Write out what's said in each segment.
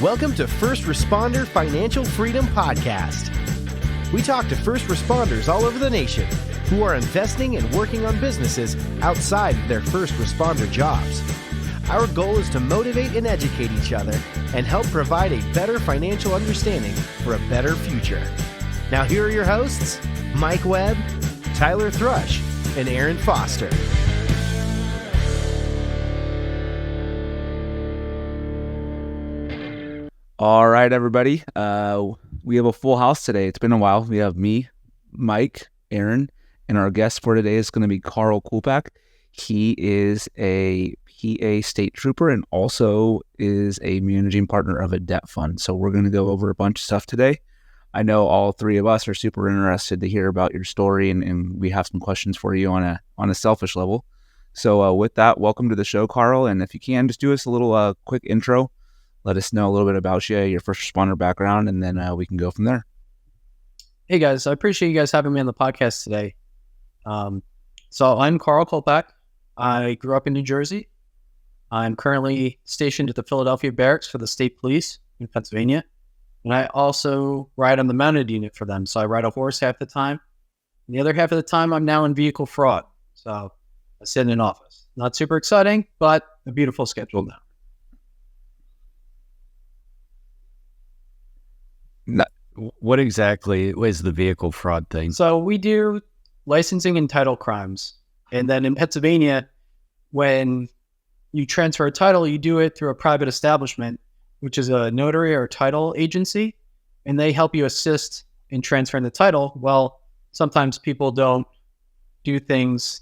Welcome to First Responder Financial Freedom Podcast. We talk to first responders all over the nation who are investing and working on businesses outside of their first responder jobs. Our goal is to motivate and educate each other and help provide a better financial understanding for a better future. Now here are your hosts, Mike Webb, Tyler Thrush, and Aaron Foster. All right, everybody. We have a full house today. It's been a while. We have me, Mike, Aaron, and our guest for today is going to be Karl Kulpak. He is a PA state trooper and also is a managing partner of a debt fund. So we're going to go over a bunch of stuff today. I know all three of us are super interested to hear about your story, and we have some questions for you on a selfish level. So with that, welcome to the show, Karl. And if you can, just do us a little quick intro. Let us know a little bit about you, your first responder background, and then we can go from there. Hey guys, I appreciate you guys having me on the podcast today. So I'm Karl Kulpak. I grew up in New Jersey. I'm currently stationed at the Philadelphia Barracks for the state police in Pennsylvania. And I also ride on the mounted unit for them. So I ride a horse half the time. And the other half of the time, I'm now in vehicle fraud. So I sit in an office. Not super exciting, but a beautiful schedule now. What exactly is the vehicle fraud thing? So we do licensing and title crimes. And then in Pennsylvania, when you transfer a title, you do it through a private establishment, which is a notary or title agency, and they help you assist in transferring the title. Well, sometimes people don't do things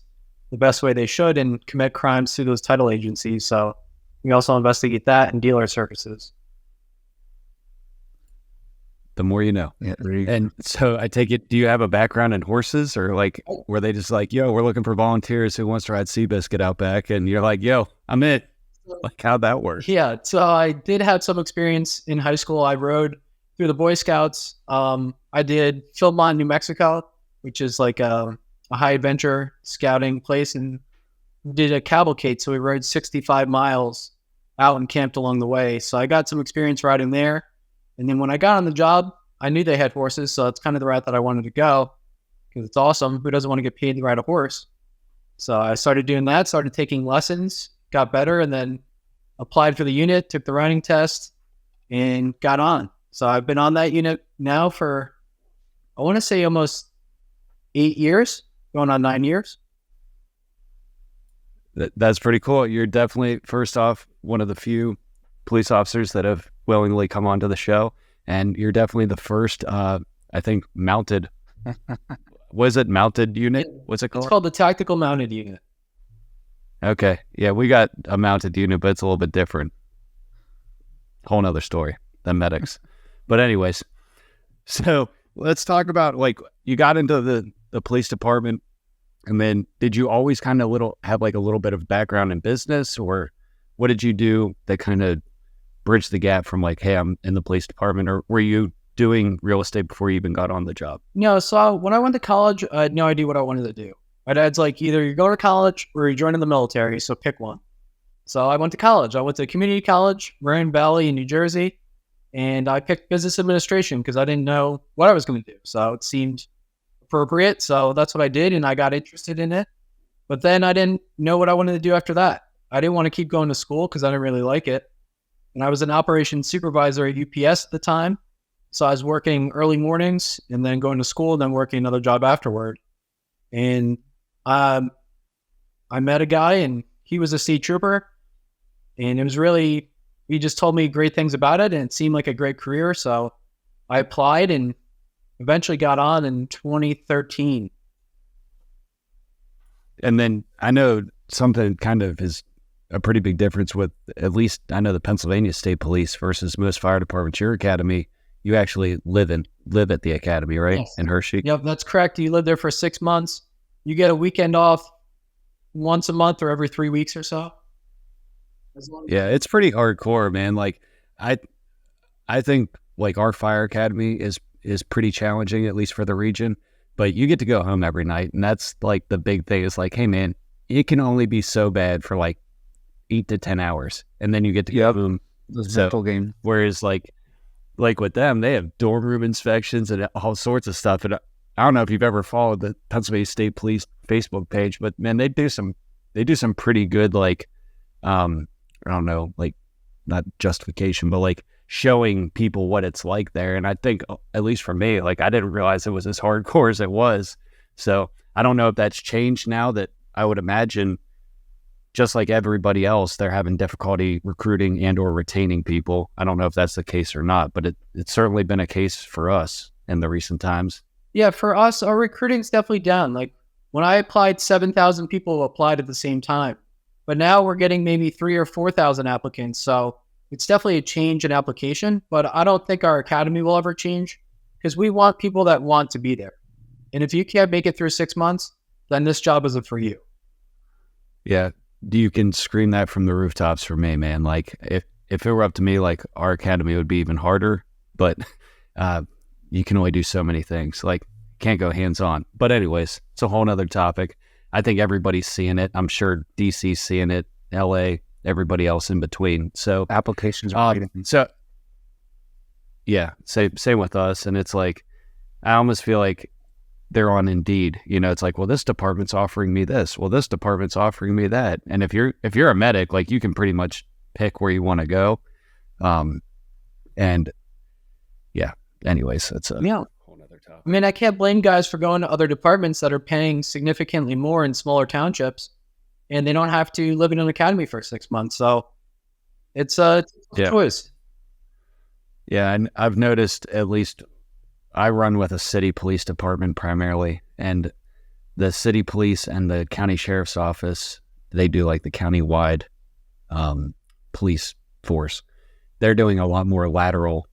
the best way they should and commit crimes through those title agencies. So we also investigate that and dealer services. The more you know. Yeah, and so I take it, do you have a background in horses, or like, were they just like, yo, we're looking for volunteers who wants to ride Seabiscuit out back? And you're like, yo, I'm it. Like, how'd that work? Yeah. So I did have some experience in high school. I rode through the Boy Scouts. I did Philmont, New Mexico, which is like a high adventure scouting place, and did a cavalcade. So we rode 65 miles out and camped along the way. So I got some experience riding there. And then when I got on the job, I knew they had horses, so it's kind of the route that I wanted to go because it's awesome. Who doesn't want to get paid to ride a horse? So I started doing that, started taking lessons, got better, and then applied for the unit, took the riding test, and got on. So I've been on that unit now for, I want to say almost 8 years, going on 9 years. That's pretty cool. You're definitely, first off, one of the few police officers that have willingly come onto the show, and you're definitely the first I think mounted was it mounted unit? What's it called? It's called the Tactical Mounted Unit. Okay. Yeah, we got a mounted unit, but it's a little bit different. Whole nother story than medics. But anyways, so let's talk about, like, you got into the police department, and then did you always kind of have like a little bit of background in business, or what did you do that kind of bridge the gap from like, hey, I'm in the police department, or were you doing real estate before you even got on the job? No, so when I went to college, I had no idea what I wanted to do. My dad's like, either you go to college or you join in the military, so pick one. So I went to college. I went to community college, Marin Valley in New Jersey, and I picked business administration because I didn't know what I was going to do. So it seemed appropriate, so that's what I did, and I got interested in it. But then I didn't know what I wanted to do after that. I didn't want to keep going to school because I didn't really like it. And I was an operations supervisor at UPS at the time. So I was working early mornings and then going to school and then working another job afterward. And I met a guy, and he was a state trooper. And it was really, he just told me great things about it, and it seemed like a great career. So I applied and eventually got on in 2013. And then I know something kind of is a pretty big difference with, at least I know, the Pennsylvania State Police versus most fire departments. Your academy, you actually live at the academy, right? Yes. In Hershey? Yep, that's correct. You live there for 6 months. You get a weekend off once a month or every 3 weeks or so. Yeah, it's pretty hardcore, man. Like, I think like our fire academy is pretty challenging, at least for the region, but you get to go home every night. And that's like the big thing is like, hey man, it can only be so bad for like 8 to 10 hours. And then you get to go home This So- mental game. Whereas like with them, they have dorm room inspections and all sorts of stuff. And I don't know if you've ever followed the Pennsylvania State Police Facebook page, but man, they do some pretty good, like, I don't know, like, not justification, but like showing people what it's like there. And I think, at least for me, like, I didn't realize it was as hardcore as it was. So I don't know if that's changed now. That I would imagine, just like everybody else, they're having difficulty recruiting and or retaining people. I don't know if that's the case or not, but it's certainly been a case for us in the recent times. Yeah, for us, our recruiting's definitely down. Like when I applied, 7,000 people applied at the same time, but now we're getting maybe 3,000 or 4,000 applicants. So it's definitely a change in application, but I don't think our academy will ever change because we want people that want to be there. And if you can't make it through 6 months, then this job isn't for you. Yeah. You can scream that from the rooftops for me, man. Like if it were up to me, like our academy would be even harder, but you can only do so many things. Like can't go hands on. But anyways, it's a whole nother topic. I think everybody's seeing it. I'm sure DC's seeing it, LA, everybody else in between. So Applications are waiting. so yeah, same with us. And it's like, I almost feel like they're on Indeed. You know, it's like, well, this department's offering me this. Well, this department's offering me that. And if you're a medic, like you can pretty much pick where you want to go. And yeah, anyways, that's a Yeah. whole nother topic. I mean, I can't blame guys for going to other departments that are paying significantly more in smaller townships, and they don't have to live in an academy for 6 months. So it's a Yeah. choice. Yeah. And I've noticed, at least I run with a city police department primarily, and the city police and the county sheriff's office, they do like the county-wide police force. They're doing a lot more lateral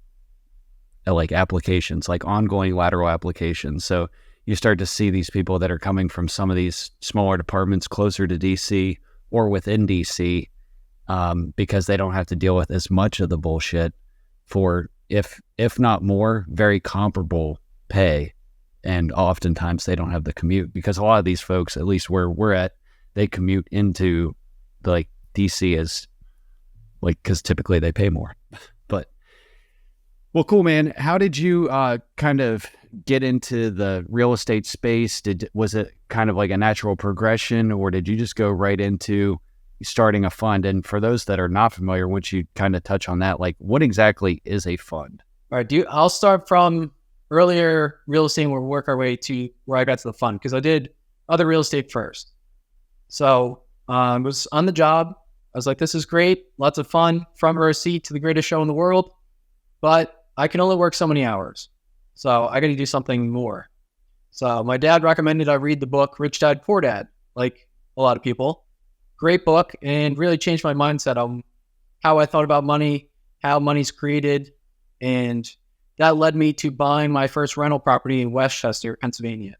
like applications, like ongoing lateral applications. So you start to see these people that are coming from some of these smaller departments closer to DC or within DC, because they don't have to deal with as much of the bullshit for, if not more, very comparable pay. And oftentimes they don't have the commute, because a lot of these folks, at least where we're at, they commute into like DC as like, because typically they pay more. But well, cool, man. How did you kind of get into the real estate space? Was it kind of like a natural progression, or did you just go right into starting a fund? And for those that are not familiar, once you kind of touch on that, like what exactly is a fund? All right, I'll start from earlier real estate and we'll work our way to where I got to the fund, because I did other real estate first. So I was on the job. I was like, this is great, lots of fun, front row seat to the greatest show in the world, but I can only work so many hours. So I got to do something more. So my dad recommended I read the book Rich Dad, Poor Dad, like a lot of people. Great book, and really changed my mindset on how I thought about money, how money's created. And that led me to buying my first rental property in Westchester, Pennsylvania.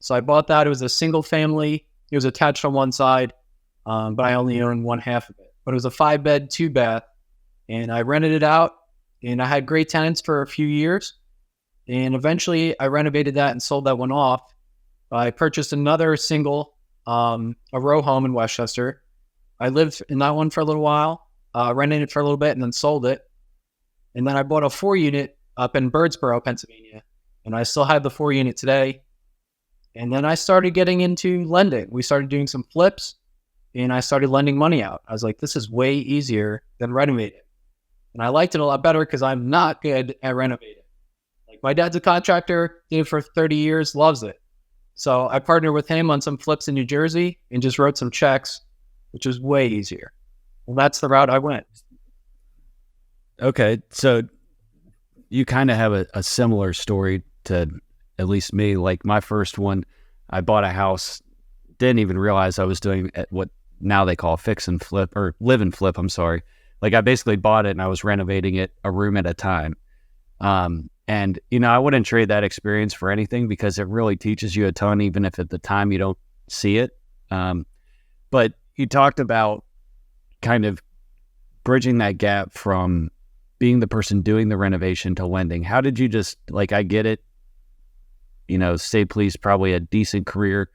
So I bought that. It was a single family. It was attached on one side, but I only owned one half of it. But it was a 5-bed, 2-bath, and I rented it out, and I had great tenants for a few years. And eventually I renovated that and sold that one off. I purchased another single, a row home in Westchester. I lived in that one for a little while, rented it for a little bit, and then sold it. And then I bought a 4-unit up in Birdsboro, Pennsylvania, and I still have the 4-unit today. And then I started getting into lending. We started doing some flips, and I started lending money out. I was like, this is way easier than renovating. And I liked it a lot better because I'm not good at renovating. Like my dad's a contractor, did it for 30 years, loves it. So I partnered with him on some flips in New Jersey and just wrote some checks, which was way easier. Well, that's the route I went. Okay, so you kind of have a similar story to at least me. Like my first one, I bought a house, didn't even realize I was doing what now they call fix and flip, or live and flip, I'm sorry. Like I basically bought it and I was renovating it a room at a time. And, you know, I wouldn't trade that experience for anything, because it really teaches you a ton, even if at the time you don't see it. But you talked about kind of bridging that gap from being the person doing the renovation to lending. How did you just, like, I get it, you know, state police, probably a decent career.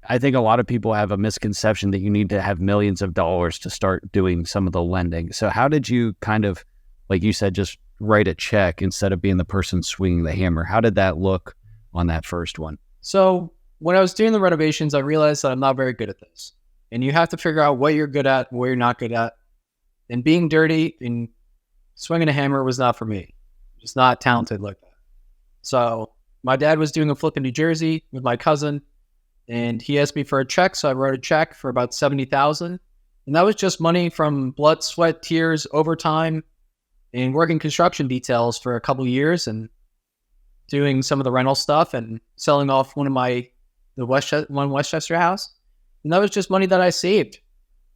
I think a lot of people have a misconception that you need to have millions of dollars to start doing some of the lending. So how did you kind of, like you said, just write a check instead of being the person swinging the hammer? How did that look on that first one? So when I was doing the renovations, I realized that I'm not very good at this. And you have to figure out what you're good at, what you're not good at. And being dirty and swinging a hammer was not for me. Just not talented like that. So my dad was doing a flip in New Jersey with my cousin, and he asked me for a check. So I wrote a check for about $70,000. And that was just money from blood, sweat, tears, overtime, and working construction details for a couple of years and doing some of the rental stuff and selling off one Westchester house. And that was just money that I saved.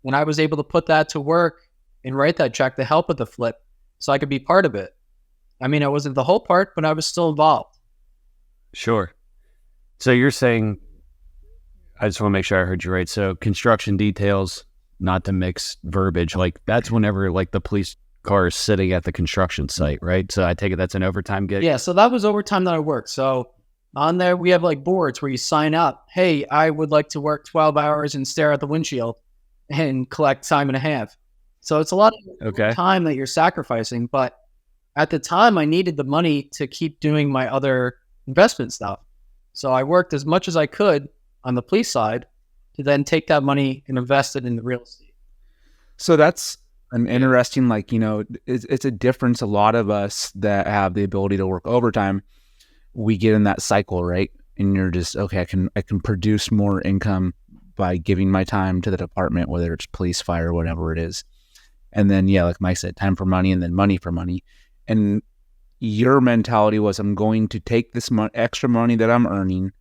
And I was able to put that to work and write that check to help with the flip so I could be part of it. I mean, I wasn't the whole part, but I was still involved. Sure. So you're saying, I just want to make sure I heard you right. So construction details, not to mix verbiage, like that's whenever like the police car is sitting at the construction site, right? So I take it that's an overtime gig? Yeah, so that was overtime that I worked. So on there, we have like boards where you sign up. Hey, I would like to work 12 hours and stare at the windshield and collect time and a half. So it's a lot of time that you're sacrificing. But at the time, I needed the money to keep doing my other investment stuff. So I worked as much as I could on the police side to then take that money and invest it in the real estate. So that's an interesting, like, you know, it's a difference. A lot of us that have the ability to work overtime, we get in that cycle, right? And you're just, okay, I can produce more income by giving my time to the department, whether it's police, fire, whatever it is. And then, yeah, like Mike said, time for money and then money for money. And your mentality was, I'm going to take this extra money that I'm earning,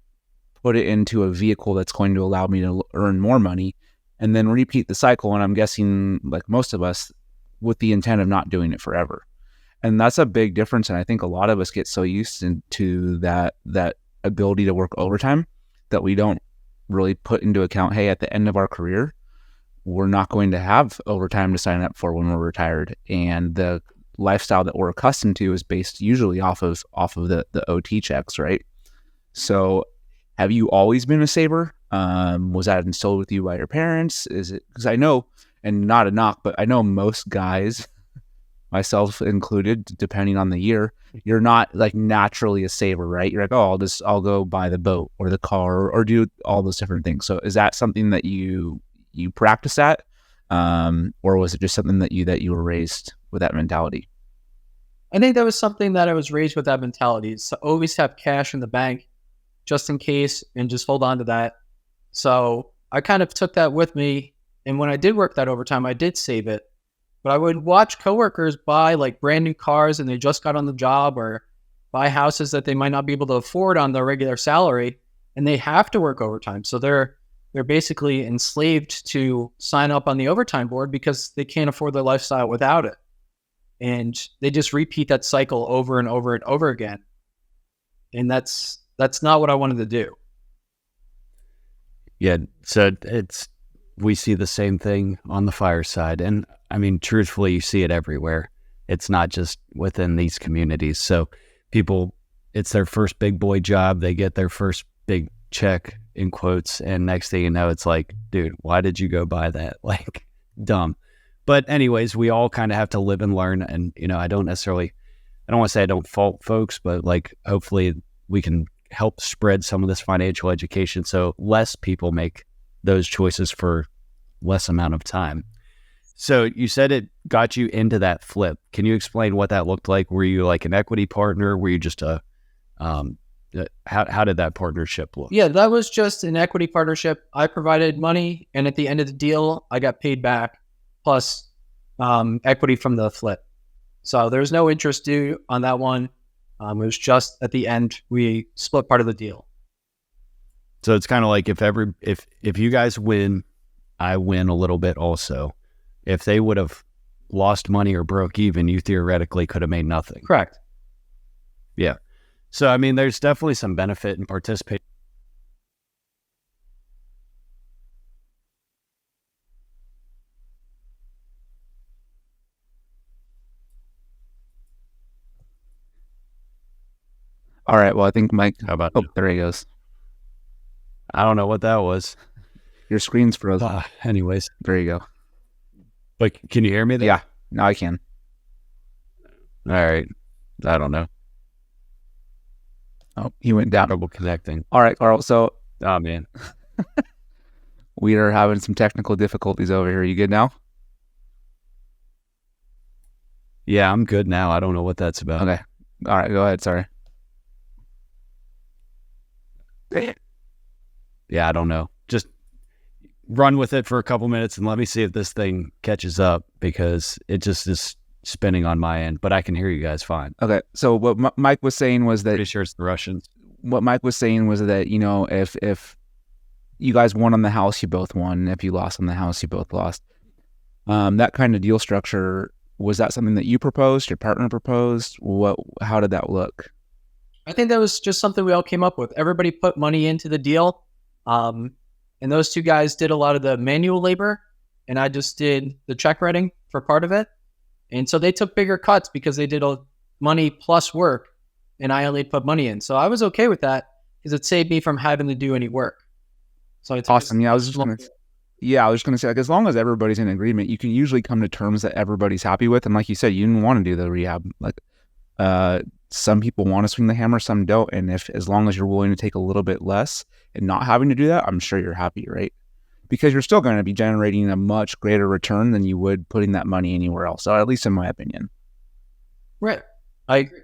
put it into a vehicle that's going to allow me to earn more money, and then repeat the cycle. And I'm guessing, like most of us, with the intent of not doing it forever. And that's a big difference. And I think a lot of us get so used to that ability to work overtime that we don't really put into account, hey, at the end of our career, we're not going to have overtime to sign up for when we're retired. And the lifestyle that we're accustomed to is based usually off of the OT checks, right? So have you always been a saver? Was that instilled with you by your parents? Is it, because I know, and not a knock, but I know most guys, myself included, depending on the year, you're not like naturally a saver, right? You're like, oh, I'll go buy the boat or the car or do all those different things. So is that something that you practice at, or was it just something that you were raised with that mentality? I think that was something that I was raised with, that mentality, is to always have cash in the bank just in case and just hold on to that. So I kind of took that with me. And when I did work that overtime, I did save it. But I would watch coworkers buy like brand new cars and they just got on the job, or buy houses that they might not be able to afford on their regular salary, and they have to work overtime. So they're basically enslaved to sign up on the overtime board because they can't afford their lifestyle without it. And they just repeat that cycle over and over and over again. And that's not what I wanted to do. Yeah, so we see the same thing on the fire side. And I mean, truthfully, you see it everywhere. It's not just within these communities. So people, it's their first big boy job. They get their first big check, in quotes. And next thing you know, it's like, dude, why did you go buy that? Like, dumb. But anyways, we all kind of have to live and learn. And, you know, I don't want to say I don't fault folks, but like, hopefully we can help spread some of this financial education so less people make those choices for less amount of time. So you said it got you into that flip. Can you explain what that looked like? Were you like an equity partner? Were you just how did that partnership look? Yeah, that was just an equity partnership. I provided money, and at the end of the deal, I got paid back plus equity from the flip. So there's no interest due on that one. It was just at the end, we split part of the deal. So it's kind of like if you guys win, I win a little bit also. If they would have lost money or broke even, you theoretically could have made nothing. Correct. Yeah. So, I mean, there's definitely some benefit in participating. All right. Well, I think Mike, How about oh, there he goes. I don't know what that was. Your screen's frozen. Anyways, There you go. but can you hear me there? Yeah, now I can. All right. I don't know. Oh, he went down. Trouble connecting. All right, Carl. So Oh, man. we are having some technical difficulties over here. You good now? Yeah, I'm good now. I don't know what that's about. Okay. All right, go ahead. Sorry. Yeah, I don't know. Just run with it for a couple minutes and let me see if this thing catches up, because it just is spinning on my end, but I can hear you guys fine. Okay. So what Mike was saying was that Pretty sure it's the Russians. what Mike was saying was that, you know, if you guys won on the house, you both won. If you lost on the house, you both lost. That kind of deal structure, was that something that you proposed, your partner proposed? How did that look? I think that was just something we all came up with. Everybody put money into the deal. And those two guys did a lot of the manual labor, and I just did the check writing for part of it. And so they took bigger cuts because they did money plus work, and I only put money in. So I was okay with that because it saved me from having to do any work. So it's Awesome. Yeah, I was just gonna say, like, as long as everybody's in agreement, you can usually come to terms that everybody's happy with. And like you said, you didn't want to do the rehab. Like, some people want to swing the hammer, some don't. And as long as you're willing to take a little bit less and not having to do that, I'm sure you're happy, right? Because you're still going to be generating a much greater return than you would putting that money anywhere else. So at least in my opinion. right. I agree.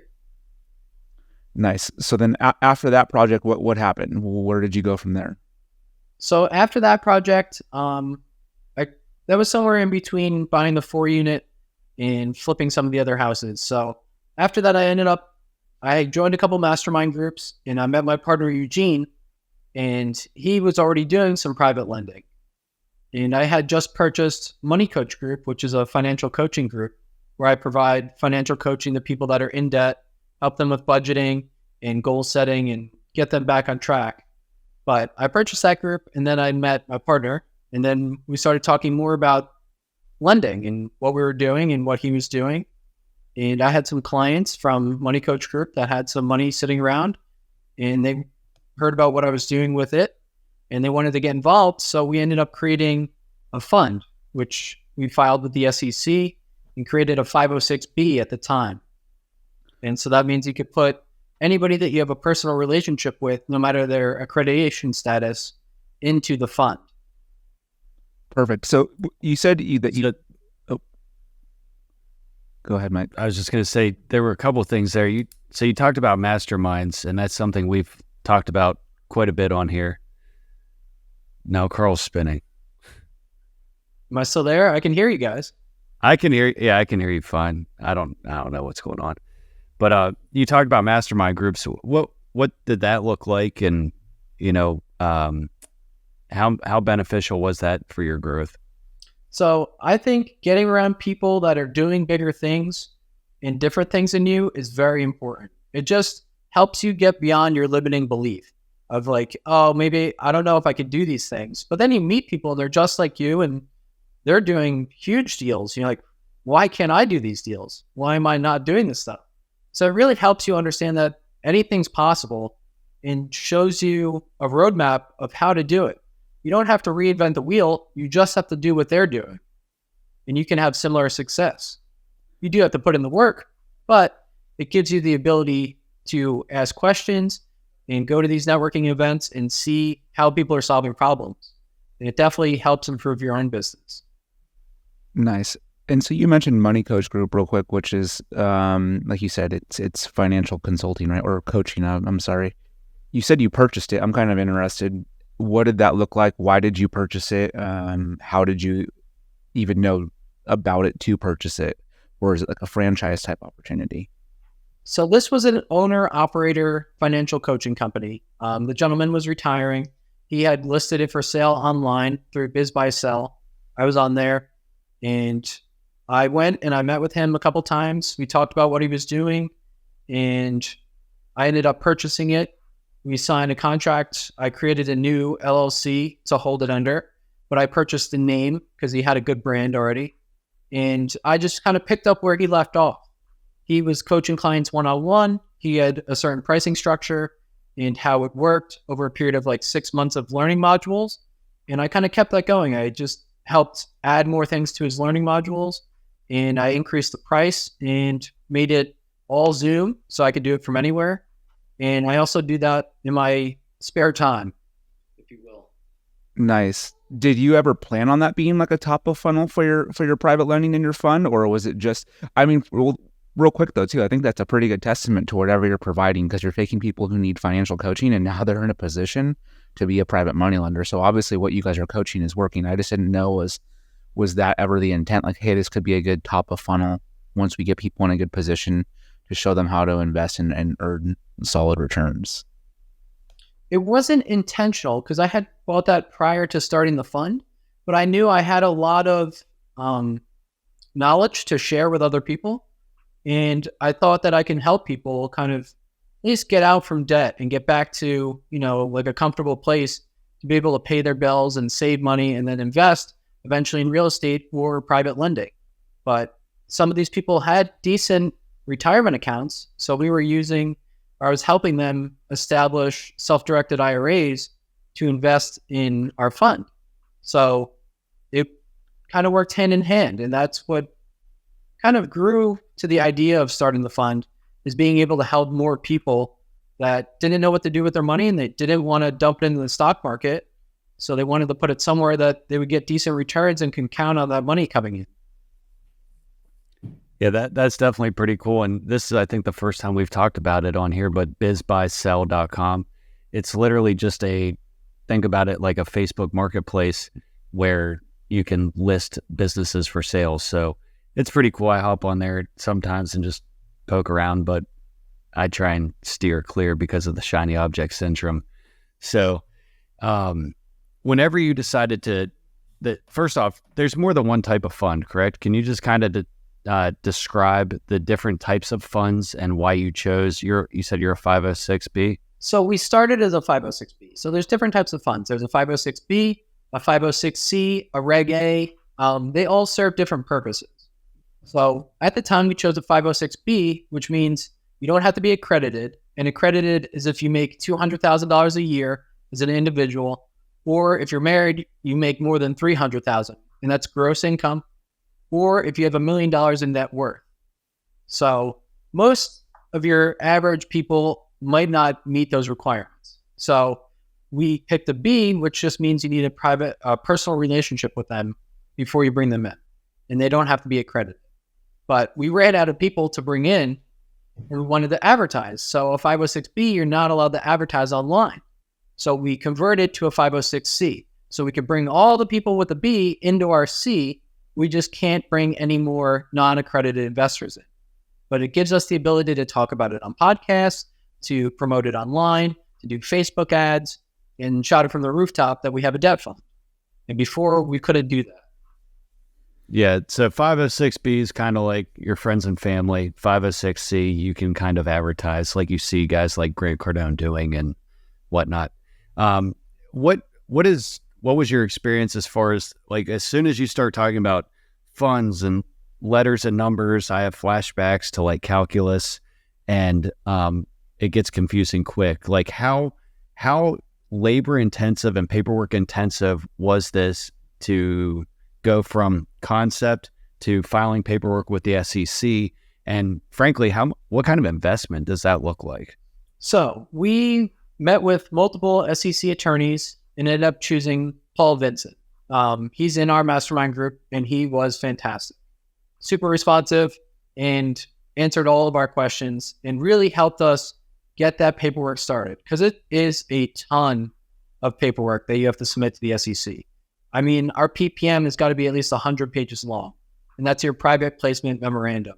Nice. So then after that project, what happened? Where did you go from there? So after that project, that was somewhere in between buying the 4-unit and flipping some of the other houses. So after that, I joined a couple mastermind groups, and I met my partner, Eugene, and he was already doing some private lending. And I had just purchased Money Coach Group, which is a financial coaching group where I provide financial coaching to people that are in debt, help them with budgeting and goal setting and get them back on track. But I purchased that group, and then I met my partner, and then we started talking more about lending and what we were doing and what he was doing. And I had some clients from Money Coach Group that had some money sitting around, and they heard about what I was doing with it, and they wanted to get involved. So we ended up creating a fund, which we filed with the SEC and created a 506B at the time. And so that means you could put anybody that you have a personal relationship with, no matter their accreditation status, into the fund. Perfect. So you said go ahead, Mike. I was just going to say there were a couple of things there. You talked about masterminds, and that's something we've talked about quite a bit on here. Now Carl's spinning. Am I still there? I can hear you guys. I can hear. Yeah, I can hear you fine. I don't know what's going on. But you talked about mastermind groups. What did that look like, and how beneficial was that for your growth? So I think getting around people that are doing bigger things and different things than you is very important. It just helps you get beyond your limiting belief of like, oh, maybe I don't know if I could do these things. But then you meet people and they're just like you and they're doing huge deals. You're like, why can't I do these deals? Why am I not doing this stuff? So it really helps you understand that anything's possible and shows you a roadmap of how to do it. You don't have to reinvent the wheel. You just have to do what they're doing, and you can have similar success. You do have to put in the work, but it gives you the ability to ask questions and go to these networking events and see how people are solving problems. And it definitely helps improve your own business. Nice. And so you mentioned Money Coach Group real quick, which is, like you said, it's financial consulting, right? Or coaching. I'm sorry. You said you purchased it. I'm kind of interested. What did that look like? Why did you purchase it? How did you even know about it to purchase it? Or is it like a franchise type opportunity? So this was an owner-operator financial coaching company. The gentleman was retiring. He had listed it for sale online through Biz Buy Sell. I was on there, and I went and I met with him a couple times. We talked about what he was doing, and I ended up purchasing it. We signed a contract. I created a new LLC to hold it under, but I purchased the name because he had a good brand already. And I just kind of picked up where he left off. He was coaching clients one-on-one. He had a certain pricing structure, and how it worked over a period of like 6 months of learning modules. And I kind of kept that going. I just helped add more things to his learning modules, and I increased the price and made it all Zoom so I could do it from anywhere. And I also do that in my spare time, if you will. Nice. Did you ever plan on that being like a top of funnel for your private lending in your fund, or was it just? I mean, real quick though, too, I think that's a pretty good testament to whatever you're providing, because you're taking people who need financial coaching, and now they're in a position to be a private money lender. So obviously, what you guys are coaching is working. I just didn't know was that ever the intent? Like, hey, this could be a good top of funnel once we get people in a good position to show them how to invest and earn solid returns. It wasn't intentional because I had bought that prior to starting the fund, but I knew I had a lot of knowledge to share with other people. And I thought that I can help people kind of at least get out from debt and get back to, like a comfortable place to be able to pay their bills and save money and then invest eventually in real estate or private lending. But some of these people had decent retirement accounts. So I was helping them establish self-directed IRAs to invest in our fund. So it kind of worked hand in hand. And that's what kind of grew to the idea of starting the fund, is being able to help more people that didn't know what to do with their money, and they didn't want to dump it into the stock market. So they wanted to put it somewhere that they would get decent returns and can count on that money coming in. Yeah, that's definitely pretty cool. And this is, I think, the first time we've talked about it on here, but bizbuysell.com. It's literally just think about it like a Facebook marketplace where you can list businesses for sale. So it's pretty cool. I hop on there sometimes and just poke around, but I try and steer clear because of the shiny object syndrome. So whenever you decided first off, there's more than one type of fund, correct? Can you just kind of describe the different types of funds and why you chose you said you're a 506B? So we started as a 506B. So there's different types of funds. There's a 506B, a 506C, a Reg A. They all serve different purposes. So at the time we chose a 506B, which means you don't have to be accredited. And accredited is if you make $200,000 a year as an individual, or if you're married, you make more than $300,000, and that's gross income, or if you have $1 million in net worth. So most of your average people might not meet those requirements. So we picked a B, which just means you need a personal relationship with them before you bring them in, and they don't have to be accredited. But we ran out of people to bring in, and we wanted to advertise. So a 506B, you're not allowed to advertise online. So we converted to a 506C. So we could bring all the people with a B into our C. We just can't bring any more non-accredited investors in. But it gives us the ability to talk about it on podcasts, to promote it online, to do Facebook ads, and shout it from the rooftop that we have a debt fund. And before, we couldn't do that. Yeah, so 506B is kind of like your friends and family. 506C, you can kind of advertise like you see guys like Grant Cardone doing and whatnot. What was your experience as far as, like, as soon as you start talking about funds and letters and numbers, I have flashbacks to like calculus, and it gets confusing quick. Like how labor intensive and paperwork intensive was this to go from concept to filing paperwork with the SEC? And frankly, what kind of investment does that look like? So we met with multiple SEC attorneys and ended up choosing Paul Vincent. He's in our mastermind group, and he was fantastic, super responsive, and answered all of our questions and really helped us get that paperwork started, because it is a ton of paperwork that you have to submit to the SEC. I mean, our PPM has got to be at least 100 pages long, and that's your private placement memorandum.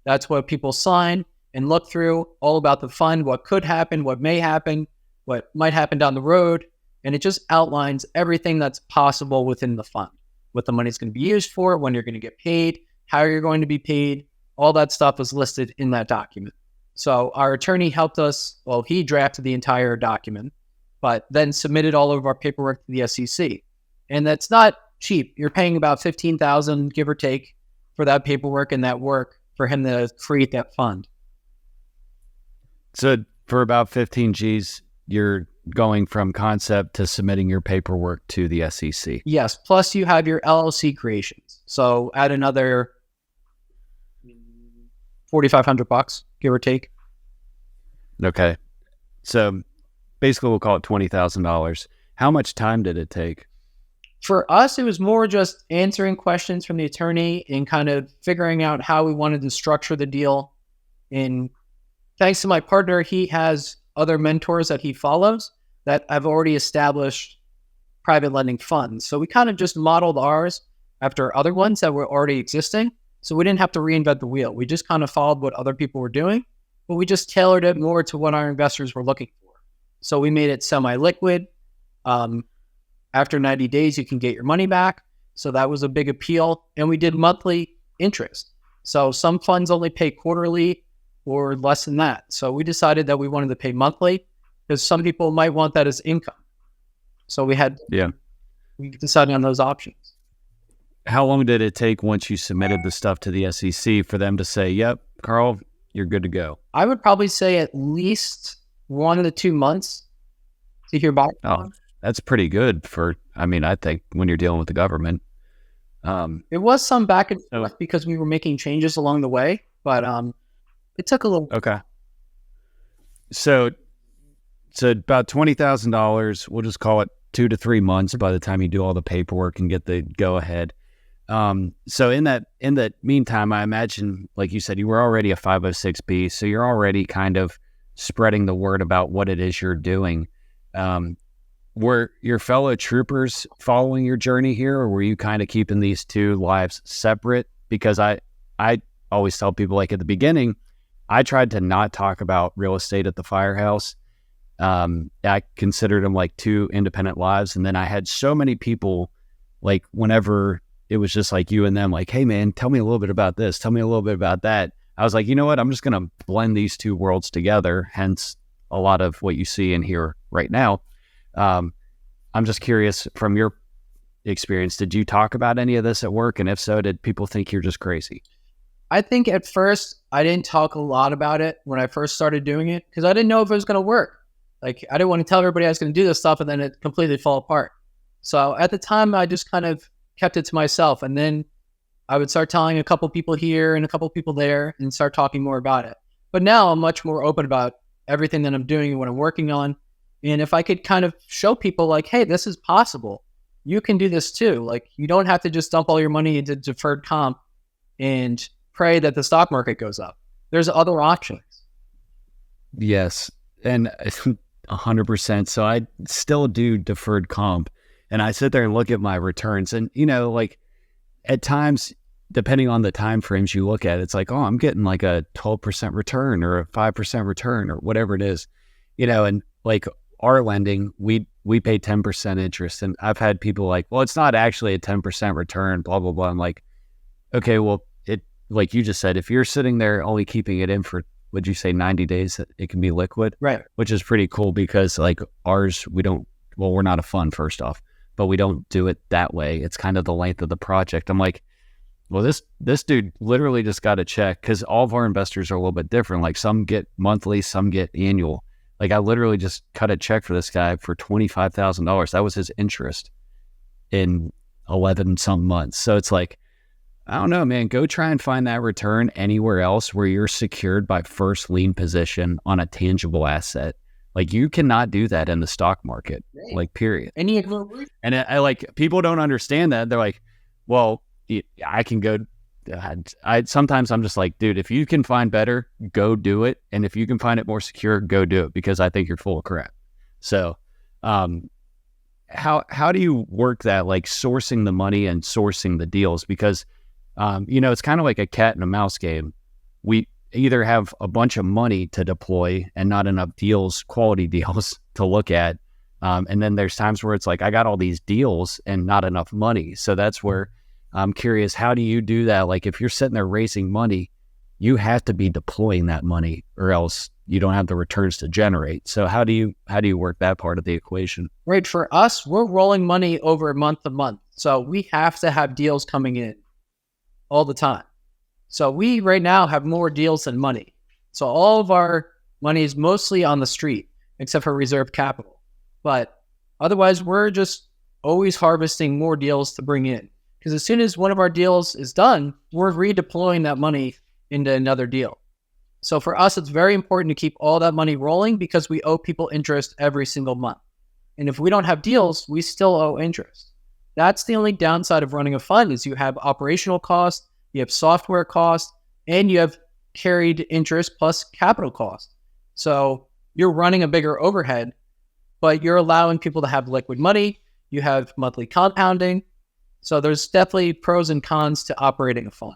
That's what people sign and look through, all about the fund, what could happen, what may happen, what might happen down the road. And it just outlines everything that's possible within the fund, what the money's going to be used for, when you're going to get paid, how you're going to be paid. All that stuff is listed in that document. So our attorney helped us. Well, he drafted the entire document, but then submitted all of our paperwork to the SEC. And that's not cheap. You're paying about $15,000, give or take, for that paperwork and that work for him to create that fund. So for about 15 G's, you're going from concept to submitting your paperwork to the SEC. Yes. Plus you have your LLC creations. So add another $4,500, give or take. Okay. So basically we'll call it $20,000. How much time did it take? For us, it was more just answering questions from the attorney and kind of figuring out how we wanted to structure the deal. And thanks to my partner, he has other mentors that he follows that have already established private lending funds. So we kind of just modeled ours after other ones that were already existing. So we didn't have to reinvent the wheel. We just kind of followed what other people were doing, but we just tailored it more to what our investors were looking for. So we made it semi-liquid. After 90 days, you can get your money back. So that was a big appeal. And we did monthly interest. So some funds only pay quarterly or less than that. So we decided that we wanted to pay monthly because some people might want that as income. So we decided on those options. How long did it take once you submitted the stuff to the SEC for them to say, yep, Karl, you're good to go? I would probably say at least 1 to 2 months to hear back. Oh, that's pretty good for, I think when you're dealing with the government. It was some back and forth because we were making changes along the way, but it took a little. Okay. So about $20,000, we'll just call it 2 to 3 months by the time you do all the paperwork and get the go ahead. So in that meantime, I imagine, like you said, you were already a 506B, so you're already kind of spreading the word about what it is you're doing. Were your fellow troopers following your journey here, or were you kind of keeping these two lives separate? Because I always tell people, like at the beginning, I tried to not talk about real estate at the firehouse. I considered them like two independent lives. And then I had so many people, like whenever it was just like you and them, like, hey man, tell me a little bit about this. Tell me a little bit about that. I was like, you know what? I'm just going to blend these two worlds together. Hence a lot of what you see and hear right now. I'm just curious from your experience, did you talk about any of this at work? And if so, did people think you're just crazy? I think at first I didn't talk a lot about it when I first started doing it because I didn't know if it was going to work. Like I didn't want to tell everybody I was going to do this stuff and then it completely fall apart. So at the time I just kind of kept it to myself, and then I would start telling a couple people here and a couple people there and start talking more about it. But now I'm much more open about everything that I'm doing and what I'm working on. And if I could kind of show people like, hey, this is possible. You can do this too. Like you don't have to just dump all your money into deferred comp and pray that the stock market goes up. There's other options. Yes. And 100%. So I still do deferred comp, and I sit there and look at my returns, and like at times, depending on the time frames you look at, it's like, oh, I'm getting like a 12% return or a 5% return or whatever it is, and like our lending, we pay 10% interest. And I've had people like, well, it's not actually a 10% return, blah, blah, blah. I'm like, okay, well, like you just said, if you're sitting there only keeping it in for, would you say 90 days, it can be liquid? Right. Which is pretty cool because like ours, we're not a fund first off, but we don't do it that way. It's kind of the length of the project. I'm like, well, this dude literally just got a check because all of our investors are a little bit different. Like some get monthly, some get annual. Like I literally just cut a check for this guy for $25,000. That was his interest in 11 some months. So it's like, I don't know, man, go try and find that return anywhere else where you're secured by first lien position on a tangible asset. Like you cannot do that in the stock market, like period. And I like, people don't understand that. They're like, well, I can go. Sometimes I'm just like, dude, if you can find better, go do it. And if you can find it more secure, go do it, because I think you're full of crap. So, how do you work that, like sourcing the money and sourcing the deals? Because, it's kind of like a cat and a mouse game. We either have a bunch of money to deploy and not enough deals, quality deals to look at. And then there's times where it's like, I got all these deals and not enough money. So that's where I'm curious, how do you do that? Like if you're sitting there raising money, you have to be deploying that money or else you don't have the returns to generate. So how do you work that part of the equation? Right. For us, we're rolling money over month to month. So we have to have deals coming in all the time. So we right now have more deals than money. So all of our money is mostly on the street. except for reserve capital. But otherwise, we're just always harvesting more deals to bring in. Because as soon as one of our deals is done, we're redeploying that money into another deal. So for us, it's very important to keep all that money rolling because we owe people interest every single month. And if we don't have deals, we still owe interest. That's the only downside of running a fund is you have operational costs, you have software costs, and you have carried interest plus capital cost. So you're running a bigger overhead, but you're allowing people to have liquid money. You have monthly compounding. So there's definitely pros and cons to operating a fund.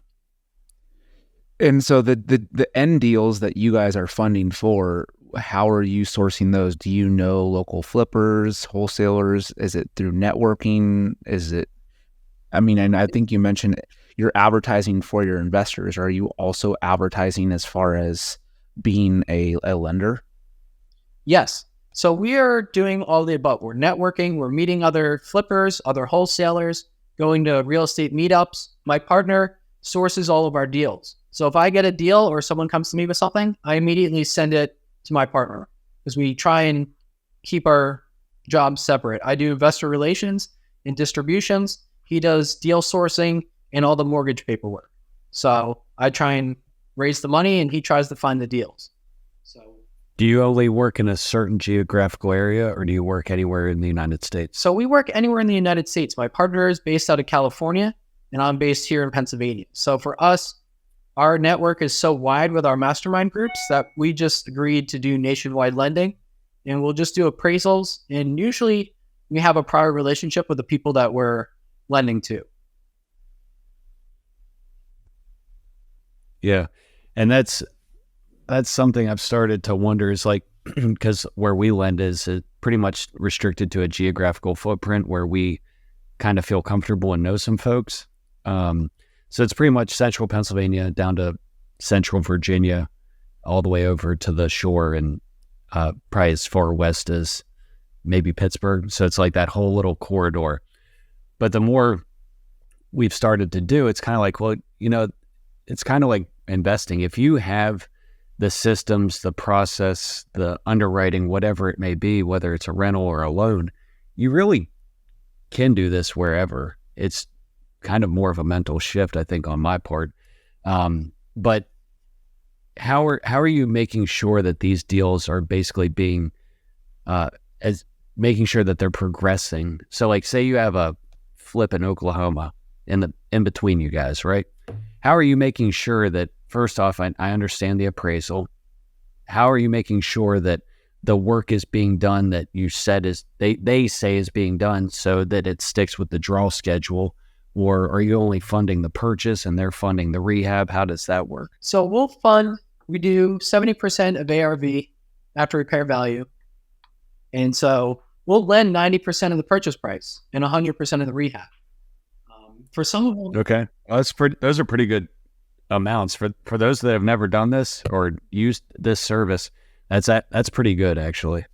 And so the end deals that you guys are funding for, how are you sourcing those? Do you know local flippers, wholesalers? Is it through networking? And I think you mentioned you're advertising for your investors. Are you also advertising as far as being a lender? Yes. So we are doing all the above. We're networking, we're meeting other flippers, other wholesalers, going to real estate meetups. My partner sources all of our deals. So if I get a deal or someone comes to me with something, I immediately send it to my partner because we try and keep our jobs separate. I do investor relations and distributions. He does deal sourcing and all the mortgage paperwork. So I try and raise the money and he tries to find the deals. So Do you only work in a certain geographical area or do you work anywhere in the United States? we work anywhere in the United States. My partner is based out of California and I'm based here in Pennsylvania. So for us, our network is so wide with our mastermind groups that we just agreed to do nationwide lending and we'll just do appraisals. And usually we have a prior relationship with the people that we're lending to. Yeah. And that's something I've started to wonder is like, because where we lend is pretty much restricted to a geographical footprint where we kind of feel comfortable and know some folks. So it's pretty much central Pennsylvania down to central Virginia, all the way over to the shore and probably as far west as maybe Pittsburgh. So it's like that whole little corridor. But the more we've started to do, it's kind of like, well, it's kind of like investing. If you have the systems, the process, the underwriting, whatever it may be, whether it's a rental or a loan, you really can do this wherever. It's kind of more of a mental shift, I think, on my part. But how are you making sure that these deals are basically being as making sure that they're progressing? So, like, say you have a flip in Oklahoma in between you guys, right? How are you making sure that, first off, I understand the appraisal. How are you making sure that the work is being done that you said they say is being done so that it sticks with the draw schedule? Or are you only funding the purchase and they're funding the rehab? How does that work? So we do 70% of ARV after repair value. And so we'll lend 90% of the purchase price and 100% of the rehab. For some of them, Okay. Well, those are pretty good amounts. For those that have never done this or used this service, that's pretty good, actually.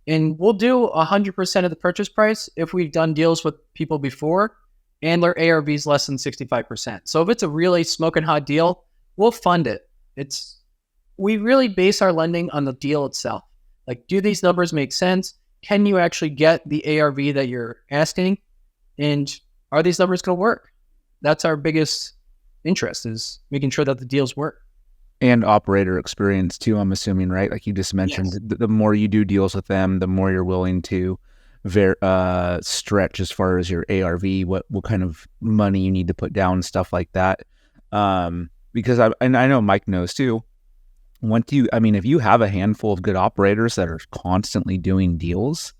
and we'll do 100% of the purchase price if we've done deals with people before and their ARV is less than 65%. So if it's a really smoking hot deal, we'll fund it. We really base our lending on the deal itself. Like, do these numbers make sense? Can you actually get the ARV that you're asking? And are these numbers going to work? That's our biggest interest, is making sure that the deals work. And operator experience too, I'm assuming, right? Like you just mentioned, Yes. the more you do deals with them, the more you're willing to stretch as far as your ARV, what kind of money you need to put down, stuff like that. Because I know Mike knows too. If you have a handful of good operators that are constantly doing deals,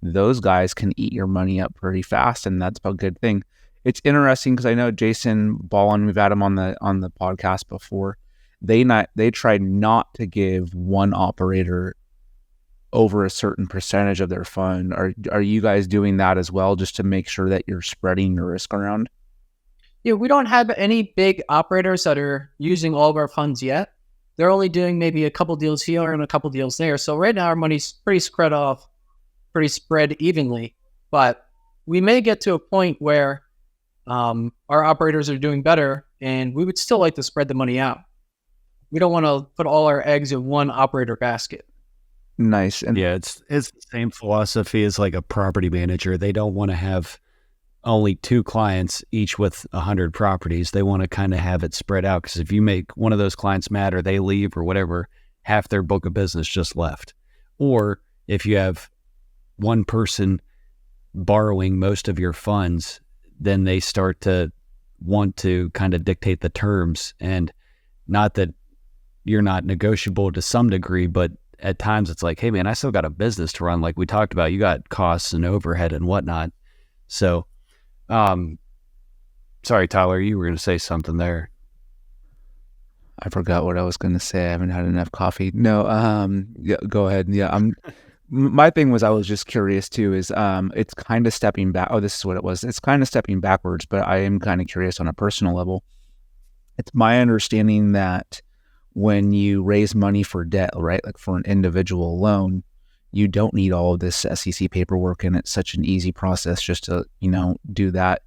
those guys can eat your money up pretty fast, and that's a good thing. It's interesting because I know Jason Ballin, we've had him on the podcast before. They tried not to give one operator over a certain percentage of their fund. Are you guys doing that as well, just to make sure that you're spreading your risk around? Yeah, we don't have any big operators that are using all of our funds yet. They're only doing maybe a couple deals here and a couple deals there. So right now our money's pretty spread evenly. But we may get to a point where our operators are doing better, and we would still like to spread the money out. We don't want to put all our eggs in one operator basket. Nice. And Yeah, it's the same philosophy as like a property manager. They don't want to have only 2 clients, each with 100 properties. They want to kind of have it spread out, because if you make one of those clients mad or they leave or whatever, half their book of business just left. Or if you have one person borrowing most of your funds, then they start to want to kind of dictate the terms. And not that you're not negotiable to some degree, but at times it's like, hey man, I still got a business to run. Like we talked about, you got costs and overhead and whatnot. So, sorry, Tyler, you were going to say something there. I forgot what I was going to say. I haven't had enough coffee. No, yeah, go ahead. Yeah, my thing was, I was just curious too, is it's kind of stepping back. Oh, this is what it was. It's kind of stepping backwards, but I am kind of curious on a personal level. It's my understanding that when you raise money for debt, right, like for an individual loan, you don't need all of this SEC paperwork, and it's such an easy process just to, do that.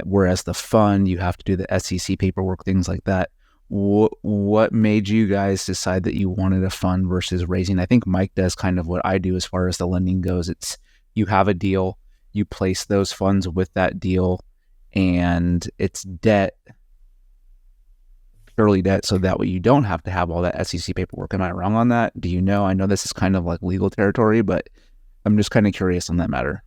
Whereas the fund, you have to do the SEC paperwork, things like that. What made you guys decide that you wanted a fund versus raising? I think Mike does kind of what I do as far as the lending goes. It's you have a deal, you place those funds with that deal, and it's debt, purely debt, so that way you don't have to have all that SEC paperwork. Am I wrong on that? Do you know? I know this is kind of like legal territory, but I'm just kind of curious on that matter.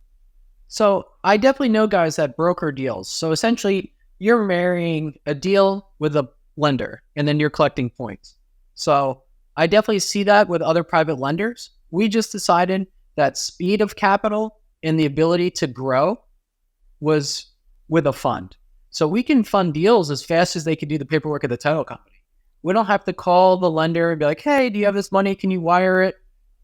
So I definitely know guys that broker deals. So essentially, you're marrying a deal with a lender, and then you're collecting points. So I definitely see that with other private lenders. We just decided that speed of capital and the ability to grow was with a fund. So we can fund deals as fast as they can do the paperwork at the title company. We don't have to call the lender and be like, hey, do you have this money? Can you wire it?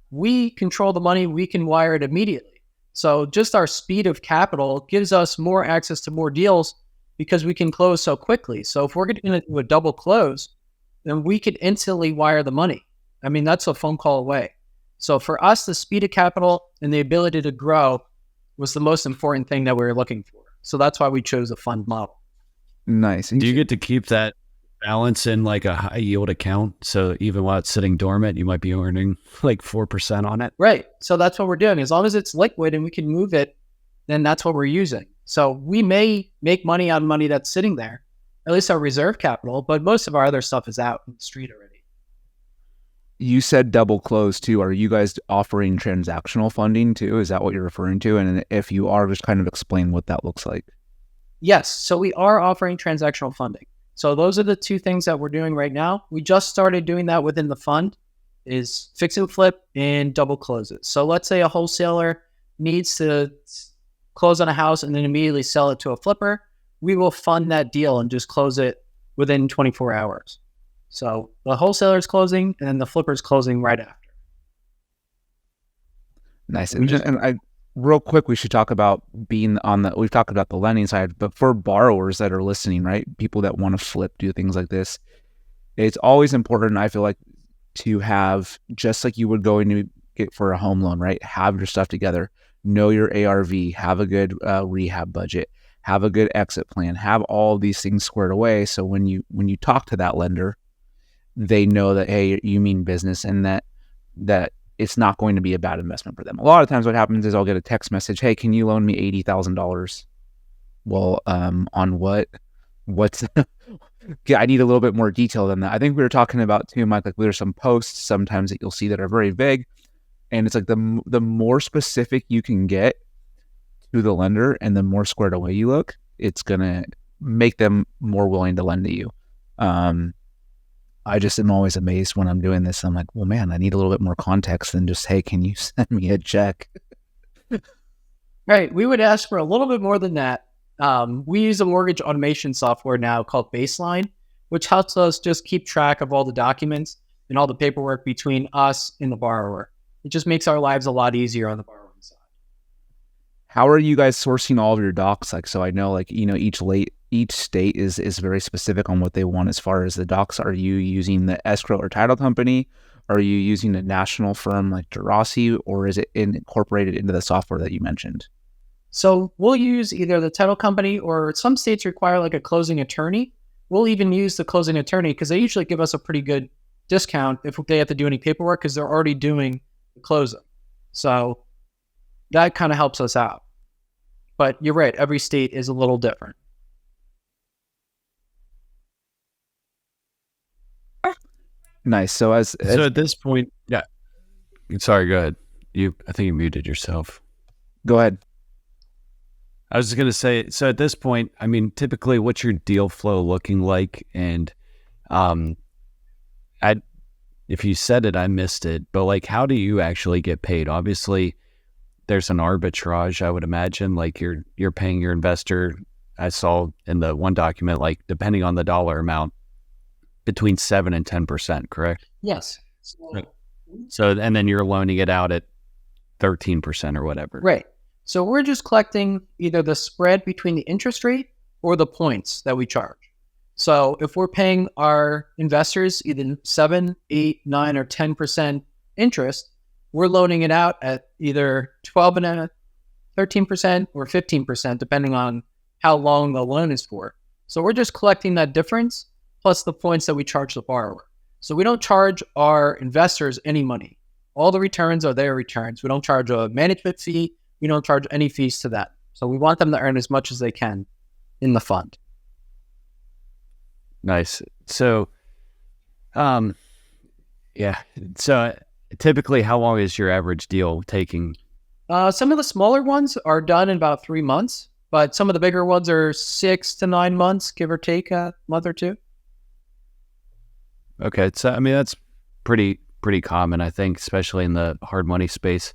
We control the money. We can wire it immediately. So just our speed of capital gives us more access to more deals because we can close so quickly. So if we're going to do a double close, then we could instantly wire the money. I mean, that's a phone call away. So for us, the speed of capital and the ability to grow was the most important thing that we were looking for. So that's why we chose a fund model. Nice. Do you get to keep that balance in like a high yield account? So even while it's sitting dormant, you might be earning like 4% on it. Right. So that's what we're doing. As long as it's liquid and we can move it, then that's what we're using. So we may make money on money that's sitting there, at least our reserve capital, but most of our other stuff is out in the street already. You said double close too. Are you guys offering transactional funding too? Is that what you're referring to? And if you are, just kind of explain what that looks like. Yes. So we are offering transactional funding. So those are the two things that we're doing right now. We just started doing that within the fund, is fix and flip and double closes. So let's say a wholesaler needs to close on a house and then immediately sell it to a flipper. We will fund that deal and just close it within 24 hours. So the wholesaler's closing and then the flipper's closing right after. Nice. And real quick, we should talk about being we've talked about the lending side, but for borrowers that are listening, right? People that want to flip, do things like this. It's always important, I feel like, to have, just like you would go into get for a home loan, right? Have your stuff together, know your ARV, have a good rehab budget, have a good exit plan, have all these things squared away. So when you talk to that lender, they know that, hey, you mean business, and that it's not going to be a bad investment for them. A lot of times what happens is I'll get a text message, hey, can you loan me $80,000? Well, on what? What's I need a little bit more detail than that. I think we were talking about too, Mike, like there's some posts sometimes that you'll see that are very vague. And it's like the more specific you can get to the lender and the more squared away you look, it's going to make them more willing to lend to you. I just am always amazed when I'm doing this. I'm like, well, man, I need a little bit more context than just, hey, can you send me a check? Right. We would ask for a little bit more than that. We use a mortgage automation software now called Baseline, which helps us just keep track of all the documents and all the paperwork between us and the borrower. It just makes our lives a lot easier on the borrowing side. How are you guys sourcing all of your docs? Like, so I know, like, each state is very specific on what they want as far as the docs. Are you using the escrow or title company? Are you using a national firm like Gerasi, or is it incorporated into the software that you mentioned? So we'll use either the title company, or some states require like a closing attorney. We'll even use the closing attorney because they usually give us a pretty good discount if they have to do any paperwork, because they're already doing to close them. So that kind of helps us out. But you're right, every state is a little different. Nice. So so at this point, yeah. Sorry, go ahead. I think you muted yourself. Go ahead. I was just going to say, so at this point, I mean, typically what's your deal flow looking like? And if you said it, I missed it, but like, how do you actually get paid? Obviously there's an arbitrage, I would imagine, like you're paying your investor. I saw in the one document, like depending on the dollar amount, between 7 and 10%, correct? Yes. So, and then you're loaning it out at 13% or whatever. Right. So we're just collecting either the spread between the interest rate or the points that we charge. So if we're paying our investors either 7, 8, 9, or 10% interest, we're loaning it out at either 12.5%, 13%, or 15%, depending on how long the loan is for. So we're just collecting that difference plus the points that we charge the borrower. So we don't charge our investors any money. All the returns are their returns. We don't charge a management fee. We don't charge any fees to that. So we want them to earn as much as they can in the fund. Nice. So, yeah. So typically, how long is your average deal taking? Some of the smaller ones are done in about 3 months, but some of the bigger ones are 6 to 9 months, give or take a month or two. Okay. So, I mean, that's pretty common, I think, especially in the hard money space.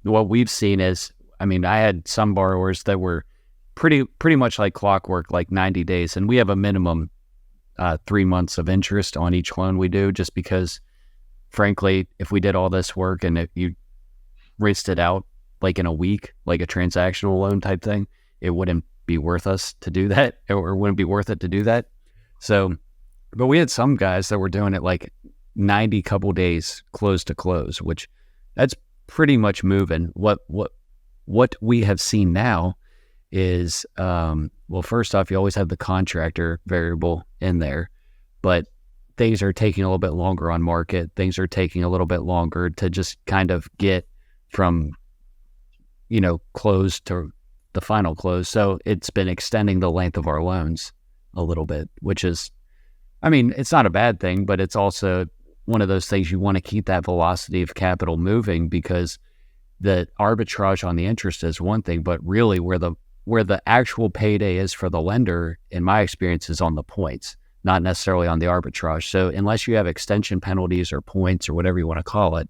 What we've seen is, I mean, I had some borrowers that were pretty much like clockwork, like 90 days. And we have a minimum 3 months of interest on each loan we do, just because, frankly, if we did all this work and if you raced it out like in a week, like a transactional loan type thing, it wouldn't be worth us to do that, or wouldn't be worth it to do that. So, but we had some guys that were doing it like 90 couple days close to close, which that's pretty much moving. What we have seen now is, well, first off, you always have the contractor variable in there, but things are taking a little bit longer on market. Things are taking a little bit longer to just kind of get from, close to the final close. So it's been extending the length of our loans a little bit, which is, I mean, it's not a bad thing, but it's also one of those things you want to keep that velocity of capital moving, because the arbitrage on the interest is one thing, but really where the actual payday is for the lender, in my experience, is on the points, not necessarily on the arbitrage. So unless you have extension penalties or points or whatever you want to call it,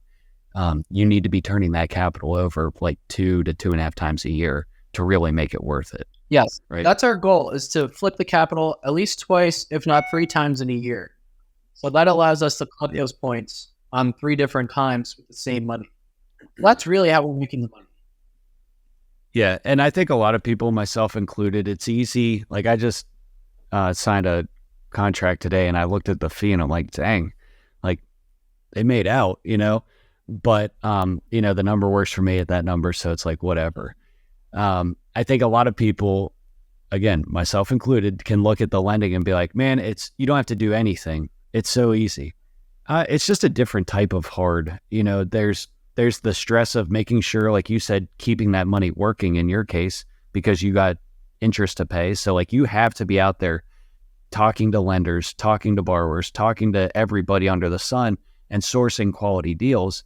you need to be turning that capital over like 2 to 2.5 times a year to really make it worth it. Yes, right. That's our goal, is to flip the capital at least twice, if not 3 times in a year. So that allows us to collect those points on 3 different times with the same money. That's really how we're making the money. Yeah, and I think a lot of people, myself included, it's easy. Like I just signed a contract today and I looked at the fee and I'm like, dang, like they made out, but, the number works for me at that number. So it's like, whatever. I think a lot of people, again, myself included, can look at the lending and be like, man, you don't have to do anything. It's so easy. It's just a different type of hard. There's the stress of making sure, like you said, keeping that money working in your case, because you got interest to pay. So like you have to be out there talking to lenders, talking to borrowers, talking to everybody under the sun and sourcing quality deals,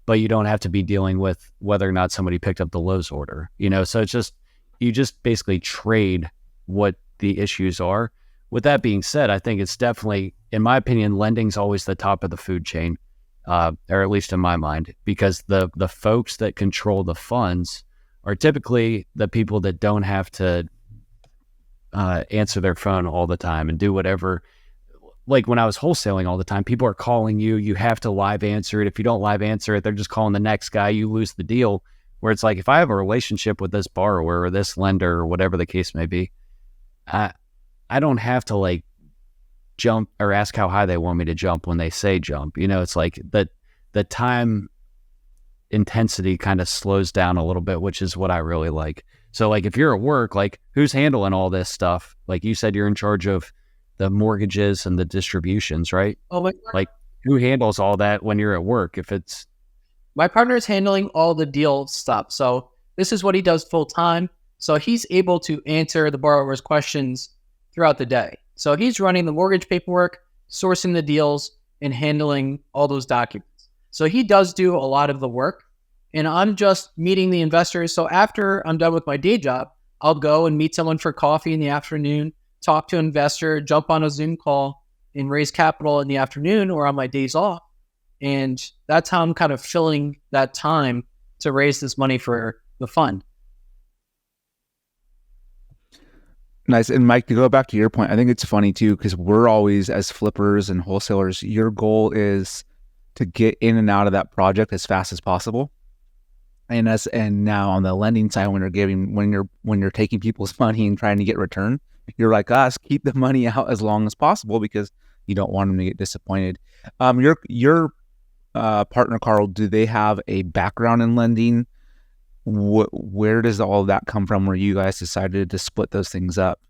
but you don't have to be dealing with whether or not somebody picked up the Lowe's order, so it's just, you just basically trade what the issues are. With that being said, I think it's definitely, in my opinion, lending's always the top of the food chain. Or at least in my mind, because the folks that control the funds are typically the people that don't have to answer their phone all the time and do whatever. Like when I was wholesaling all the time, people are calling you, you have to live answer it. If you don't live answer it, they're just calling the next guy, you lose the deal. Where it's like, if I have a relationship with this borrower or this lender or whatever the case may be, I don't have to like jump or ask how high they want me to jump when they say jump. It's like the time intensity kind of slows down a little bit, which is what I really like. So like if you're at work, like who's handling all this stuff? Like you said, you're in charge of the mortgages and the distributions, right? Oh my God. Like who handles all that when you're at work? If it's My partner is handling all the deal stuff. So this is what he does full time. So he's able to answer the borrower's questions throughout the day. So he's running the mortgage paperwork, sourcing the deals, and handling all those documents. So he does do a lot of the work, and I'm just meeting the investors. So after I'm done with my day job, I'll go and meet someone for coffee in the afternoon, talk to an investor, jump on a Zoom call, and raise capital in the afternoon or on my days off. And that's how I'm kind of filling that time to raise this money for the fund. Nice. And Mike, to go back to your point, I think it's funny too, because we're always, as flippers and wholesalers, your goal is to get in and out of that project as fast as possible. And now on the lending side, when you're taking people's money and trying to get return, you're like us, keep the money out as long as possible because you don't want them to get disappointed. Your partner, Karl, do they have a background in lending? Where does all of that come from where you guys decided to split those things up?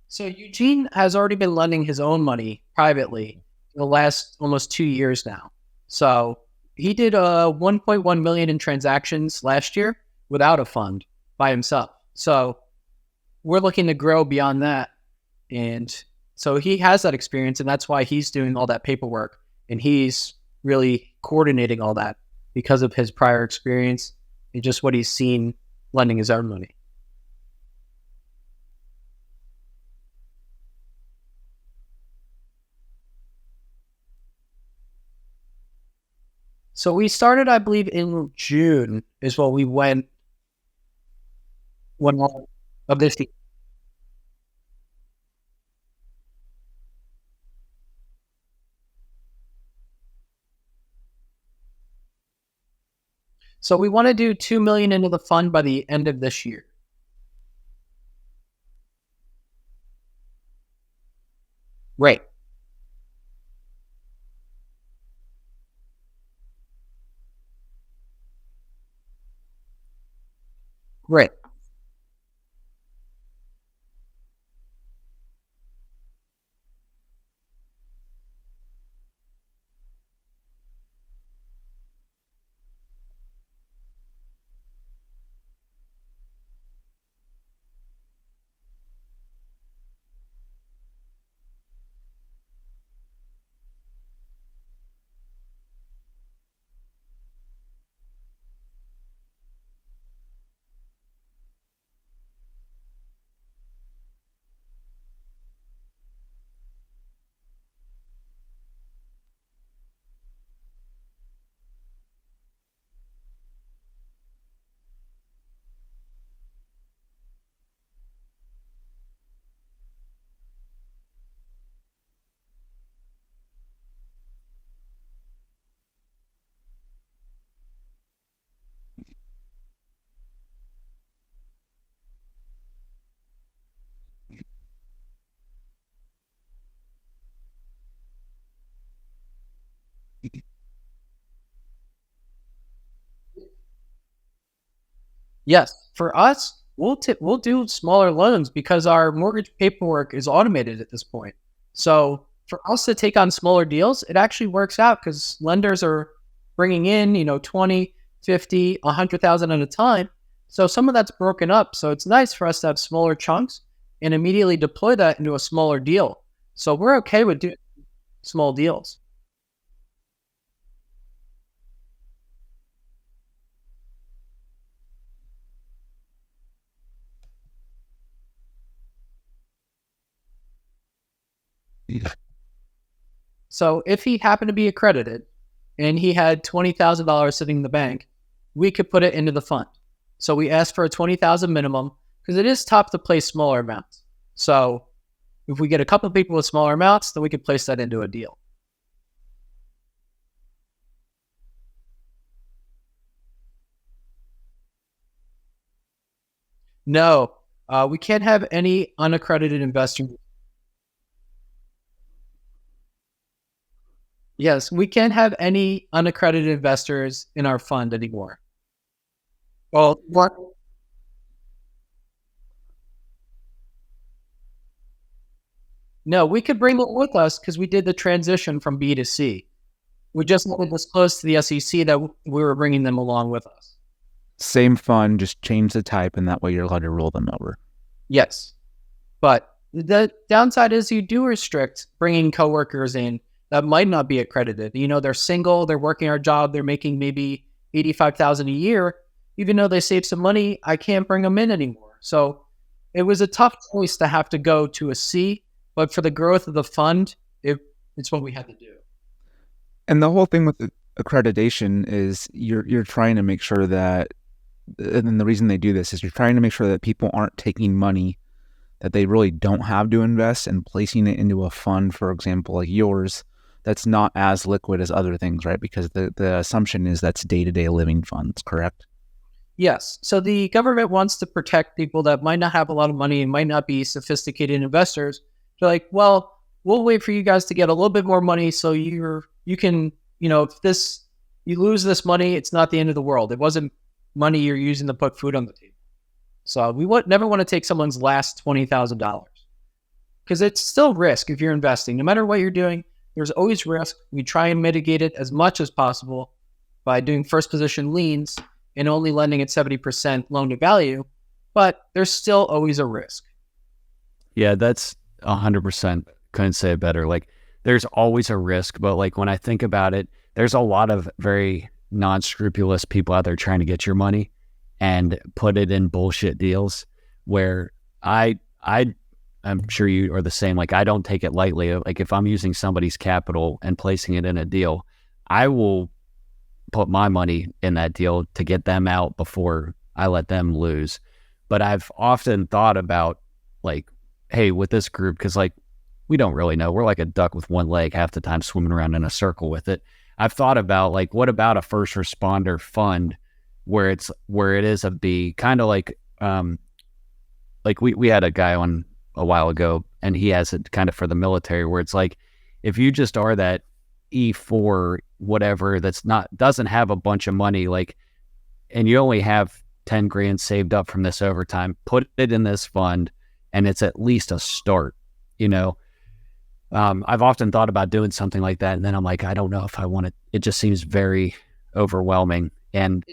So Eugene has already been lending his own money privately for the last almost 2 years now. So he did 1.1 million in transactions last year without a fund by himself. So we're looking to grow beyond that. And so he has that experience, and that's why he's doing all that paperwork. And he's really coordinating all that because of his prior experience and just what he's seen lending his own money. So we started, I believe, in June is what we went one of this year. So we want to do 2 million into the fund by the end of this year. Right. Right. Yes. For us, we'll do smaller loans because our mortgage paperwork is automated at this point. So for us to take on smaller deals, it actually works out because lenders are bringing in, 20, 50, 100,000 at a time. So some of that's broken up. So it's nice for us to have smaller chunks and immediately deploy that into a smaller deal. So we're okay with doing small deals. So if he happened to be accredited and he had $20,000 sitting in the bank, we could put it into the fund. So we asked for a 20,000 minimum because it is tough to place smaller amounts. So if we get a couple of people with smaller amounts, then we could place that into a deal. No, we can't have any unaccredited investors. Yes, we can't have any unaccredited investors in our fund anymore. Well, what? No, we could bring them with us because we did the transition from B to C. We just had to disclose to the SEC that we were bringing them along with us. Same fund, just change the type, and that way you're allowed to roll them over. Yes. But the downside is you do restrict bringing coworkers in that might not be accredited. They're single, they're working our job, they're making maybe $85,000 a year. Even though they save some money, I can't bring them in anymore. So it was a tough choice to have to go to a C, but for the growth of the fund, it's what we had to do. And the whole thing with the accreditation is you're trying to make sure that, and the reason they do this is you're trying to make sure that people aren't taking money that they really don't have to invest and placing it into a fund, for example, like yours, that's not as liquid as other things, right? Because the assumption is that's day-to-day living funds, correct? Yes. So the government wants to protect people that might not have a lot of money and might not be sophisticated investors. They're like, well, we'll wait for you guys to get a little bit more money so you can, if you lose this money, it's not the end of the world. It wasn't money you're using to put food on the table. So we never want to take someone's last $20,000 because it's still risk if you're investing. No matter what you're doing, there's always risk. We try and mitigate it as much as possible by doing first position liens and only lending at 70% loan to value, but there's still always a risk. Yeah, that's 100%. Couldn't say it better. Like, there's always a risk, but like when I think about it, there's a lot of very non-scrupulous people out there trying to get your money and put it in bullshit deals where I'm sure you are the same. Like, I don't take it lightly. Like, if I'm using somebody's capital and placing it in a deal, I will put my money in that deal to get them out before I let them lose. But I've often thought about, like, hey, with this group, because like we don't really know. We're like a duck with one leg half the time, swimming around in a circle with it. I've thought about, like, what about a first responder fund where it is a B, kind of like we had a guy on a while ago, and he has it kind of for the military, where it's like, if you just are that E4 whatever doesn't have a bunch of money, like, and you only have 10 grand saved up from this overtime, put it in this fund, and it's at least a start. I've often thought about doing something like that, and then I'm like, I don't know if I want it. It just seems very overwhelming, and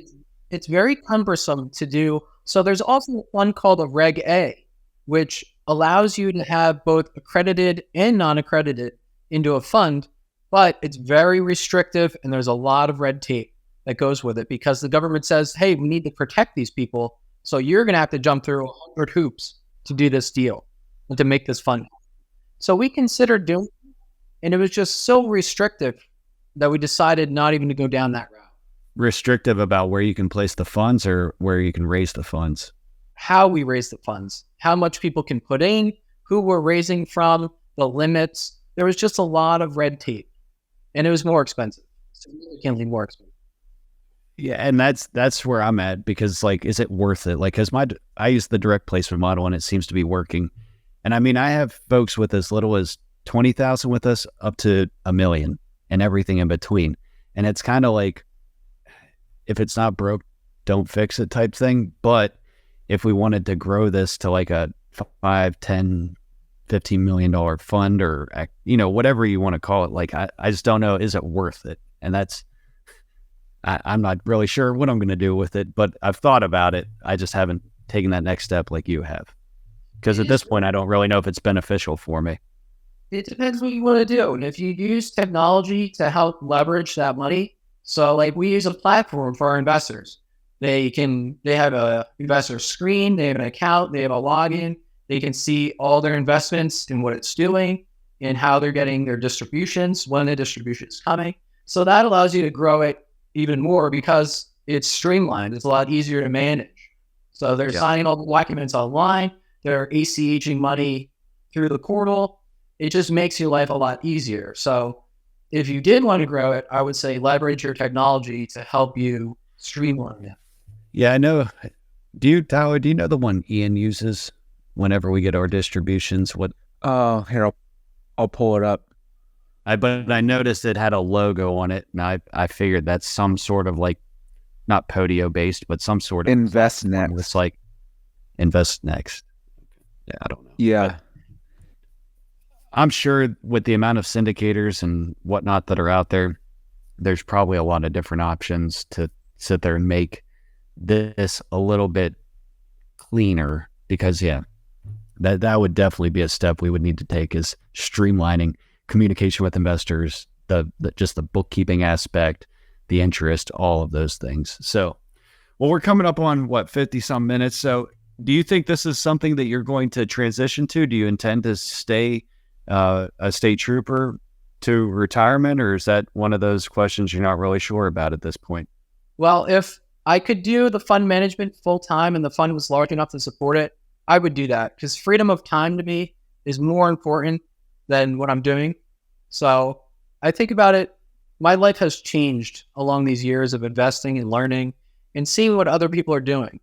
it's very cumbersome to do. So there's also one called a Reg A, which allows you to have both accredited and non-accredited into a fund, but it's very restrictive, and there's a lot of red tape that goes with it because the government says, hey, we need to protect these people, so you're going to have to jump through 100 hoops to do this deal and to make this fund. So we considered doing it, and it was just so restrictive that we decided not even to go down that route. Restrictive about where you can place the funds or where you can raise the funds? How we raise the funds, how much people can put in, who we're raising from, the limits. There was just a lot of red tape, and it was more expensive. Significantly more expensive. Yeah, and that's where I'm at, because like, is it worth it? Like, because I use the direct placement model, and it seems to be working. And I mean, I have folks with as little as 20,000 with us up to $1 million and everything in between. And it's kind of like, if it's not broke, don't fix it type thing. But if we wanted to grow this to like a $5, $10, $15 million fund, or, whatever you want to call it, like, I just don't know, is it worth it? And I'm not really sure what I'm going to do with it, but I've thought about it. I just haven't taken that next step like you have. Because at this point, I don't really know if it's beneficial for me. It depends what you want to do. And if you use technology to help leverage that money, so like we use a platform for our investors. They have a investor screen, they have an account, they have a login, they can see all their investments and what it's doing and how they're getting their distributions, when the distribution is coming. So that allows you to grow it even more because it's streamlined. It's a lot easier to manage. So they're signing all the documents online. They're ACHing money through the portal. It just makes your life a lot easier. So if you did want to grow it, I would say leverage your technology to help you streamline it. Yeah, I know. Tyler, do you know the one Ian uses whenever we get our distributions? What? Here, I'll pull it up. But I noticed it had a logo on it, and I figured that's some sort of, like, not Podio based, but some sort of Invest Next. It's like Invest Next. Yeah, I don't know. Yeah. But I'm sure with the amount of syndicators and whatnot that are out there, there's probably a lot of different options to sit there and make this a little bit cleaner, because that would definitely be a step we would need to take, is streamlining communication with investors, just the bookkeeping aspect, the interest, all of those things. So, well, we're coming up on 50 some minutes. So do you think this is something that you're going to transition to? Do you intend to stay a state trooper to retirement, or is that one of those questions you're not really sure about at this point? Well, if I could do the fund management full time and the fund was large enough to support it, I would do that, because freedom of time to me is more important than what I'm doing. So I think about it. My life has changed along these years of investing and learning and seeing what other people are doing.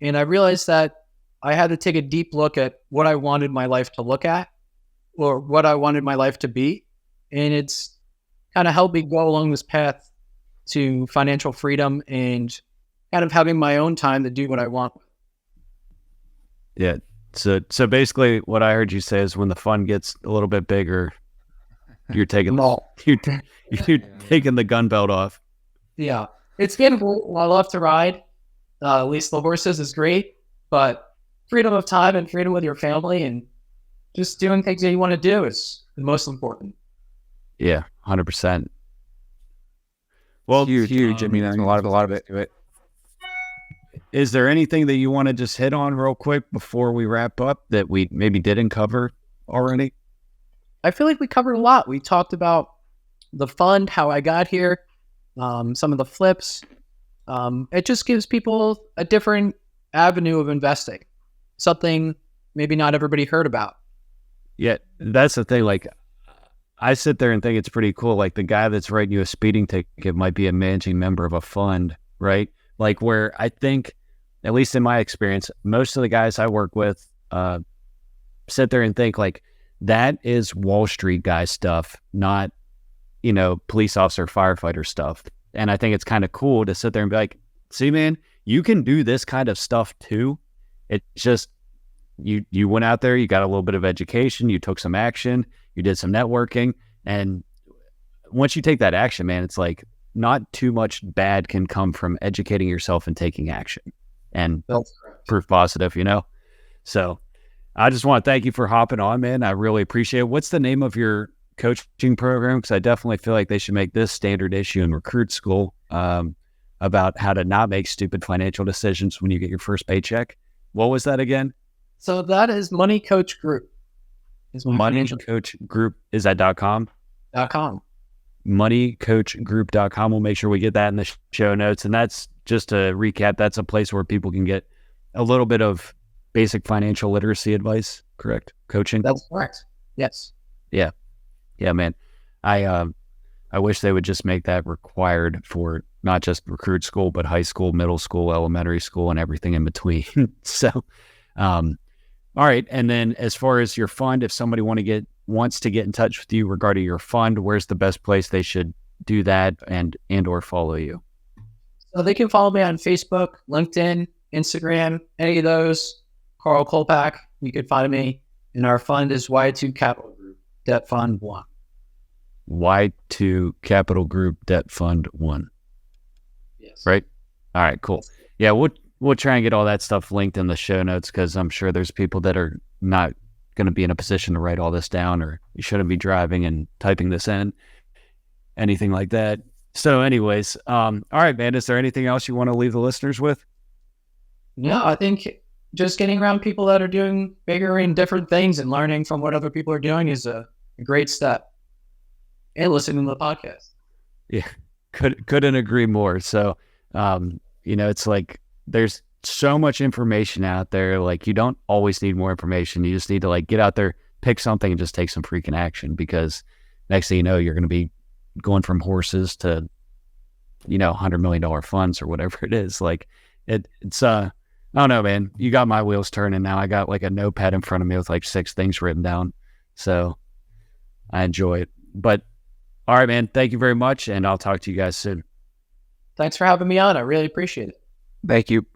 And I realized that I had to take a deep look at what I wanted my life to look at, or what I wanted my life to be. And it's kind of helped me go along this path to financial freedom and kind of having my own time to do what I want. Yeah. So basically what I heard you say is, when the fund gets a little bit bigger, you're taking you're taking the gun belt off. Yeah. It's getting cool. I love to ride. At least the horses is great, but freedom of time and freedom with your family and just doing things that you want to do is the most important. Yeah, 100%. Well, It's huge. I mean, a lot of it to it. Is there anything that you want to just hit on real quick before we wrap up that we maybe didn't cover already? I feel like we covered a lot. We talked about the fund, how I got here, some of the flips. It just gives people a different avenue of investing, something maybe not everybody heard about. Yeah, that's the thing. Like, I sit there and think it's pretty cool. Like, the guy that's writing you a speeding ticket might be a managing member of a fund, right? Like, where I think, at least in my experience, most of the guys I work with sit there and think, like, that is Wall Street guy stuff, not, police officer, firefighter stuff. And I think it's kind of cool to sit there and be like, see, man, you can do this kind of stuff too. It's just, you went out there, you got a little bit of education, you took some action, you did some networking. And once you take that action, man, it's like, not too much bad can come from educating yourself and taking action. And proof positive, So I just want to thank you for hopping on, man. I really appreciate it. What's the name of your coaching program? Because I definitely feel like they should make this standard issue in recruit school, about how to not make stupid financial decisions when you get your first paycheck. What was that again? So that is Money Coach Group. Money Coach Group. Is that .com? .com. moneycoachgroup.com. We'll make sure we get that in the show notes. And that's, just to recap, that's a place where people can get a little bit of basic financial literacy advice, correct? Coaching? That's correct. Yes. Yeah. Yeah, man. I wish they would just make that required for not just recruit school, but high school, middle school, elementary school, and everything in between. So, all right. And then as far as your fund, if somebody wants to get in touch with you regarding your fund, where's the best place they should do that and or follow you? So they can follow me on Facebook, LinkedIn, Instagram, any of those. Karl Kulpak. You can find me. And our fund is Y2 Capital Group, Debt Fund 1. Y2 Capital Group, Debt Fund 1. Yes. Right? All right, cool. Yeah, we'll try and get all that stuff linked in the show notes, because I'm sure there's people that are not going to be in a position to write all this down, or you shouldn't be driving and typing this in, anything like that. So anyways, all right, man, is there anything else you want to leave the listeners with? No, I think just getting around people that are doing bigger and different things and learning from what other people are doing is a great step. And listening to the podcast. Yeah, couldn't agree more. So, it's like, there's so much information out there. Like, you don't always need more information. You just need to get out there, pick something, and just take some freaking action, because next thing you know, you're going to be going from horses to, $100 million funds or whatever it is. Like, it's, I don't know, man, you got my wheels turning now. I got a notepad in front of me with 6 things written down. So I enjoy it. But all right, man, thank you very much. And I'll talk to you guys soon. Thanks for having me on. I really appreciate it. Thank you.